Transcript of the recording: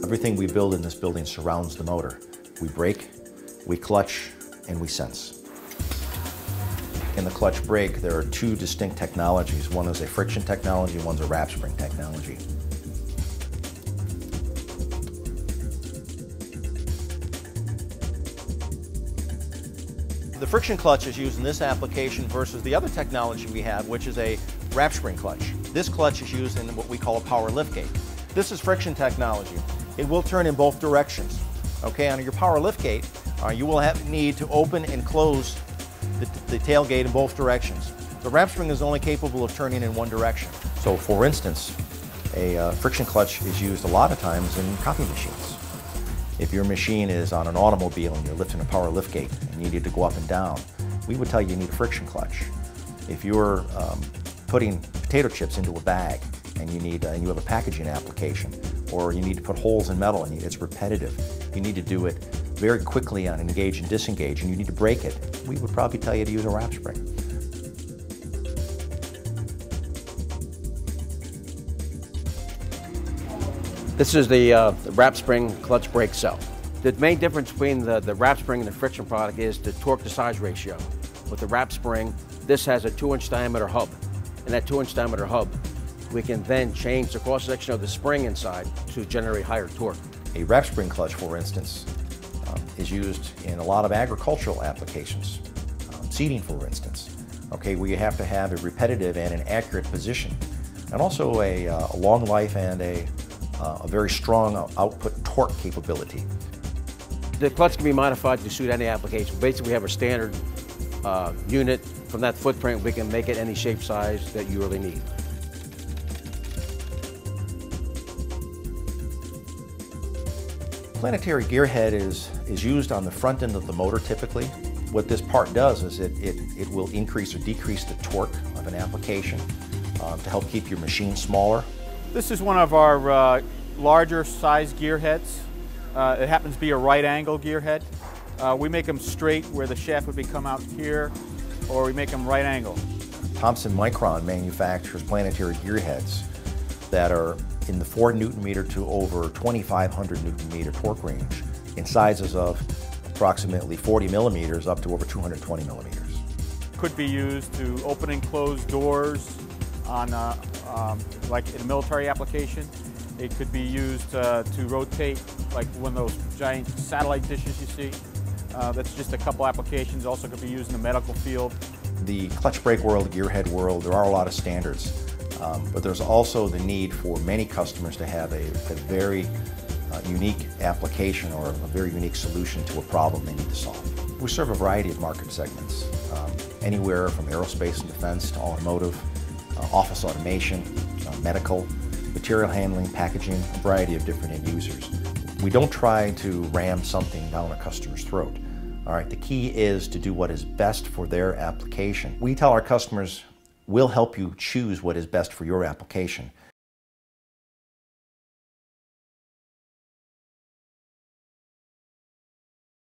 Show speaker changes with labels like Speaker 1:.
Speaker 1: Everything we build in this building surrounds the motor. We brake, we clutch, and we sense. In the clutch brake, there are two distinct technologies. One is a friction technology, one's a wrap spring technology. The friction clutch is used in this application versus the other technology we have, which is a wrap spring clutch. This clutch is used in what we call a power liftgate. This is friction technology. It will turn in both directions. Okay, on your power liftgate, you will need to open and close the tailgate in both directions. The wrap spring is only capable of turning in one direction. So for instance, a friction clutch is used a lot of times in copy machines. If your machine is on an automobile and you're lifting a power liftgate and you need to go up and down, we would tell you need a friction clutch. If you're putting potato chips into a bag and you have a packaging application, or you need to put holes in metal and it's repetitive, you need to do it very quickly on engage and disengage, and you need to brake it, we would probably tell you to use a wrap spring.
Speaker 2: This is the wrap spring clutch brake cell. The main difference between the wrap spring and the friction product is the torque to size ratio. With the wrap spring, this has a 2-inch diameter hub. And that 2-inch diameter hub, we can then change the cross section of the spring inside to generate higher torque.
Speaker 1: A wrap spring clutch, for instance, is used in a lot of agricultural applications. Seeding, for instance, okay, where you have to have a repetitive and an accurate position, and also a long life and a very strong output torque capability.
Speaker 2: The clutch can be modified to suit any application. Basically, we have a standard unit. From that footprint, we can make it any shape, size that you really need.
Speaker 1: Planetary gearhead is used on the front end of the motor typically. What this part does is it will increase or decrease the torque of an application to help keep your machine smaller.
Speaker 3: This is one of our larger size gearheads. It happens to be a right angle gearhead. We make them straight where the shaft would come out here, or we make them right angle.
Speaker 1: Thomson Micron manufactures Planetary gearheads that are in the 4 Newton meter to over 2,500 Newton meter torque range in sizes of approximately 40 millimeters up to over 220 millimeters.
Speaker 3: Could be used to open and close doors on, like in a military application. It could be used to rotate like one of those giant satellite dishes you see. That's just a couple applications. Also could be used in the medical field.
Speaker 1: The clutch brake world, gearhead world, there are a lot of standards. But there's also the need for many customers to have a very unique application or a very unique solution to a problem they need to solve. We serve a variety of market segments, anywhere from aerospace and defense to automotive, office automation, medical, material handling, packaging, a variety of different end users. We don't try to ram something down a customer's throat. All right, the key is to do what is best for their application. We tell our customers, we'll help you choose what is best for your application.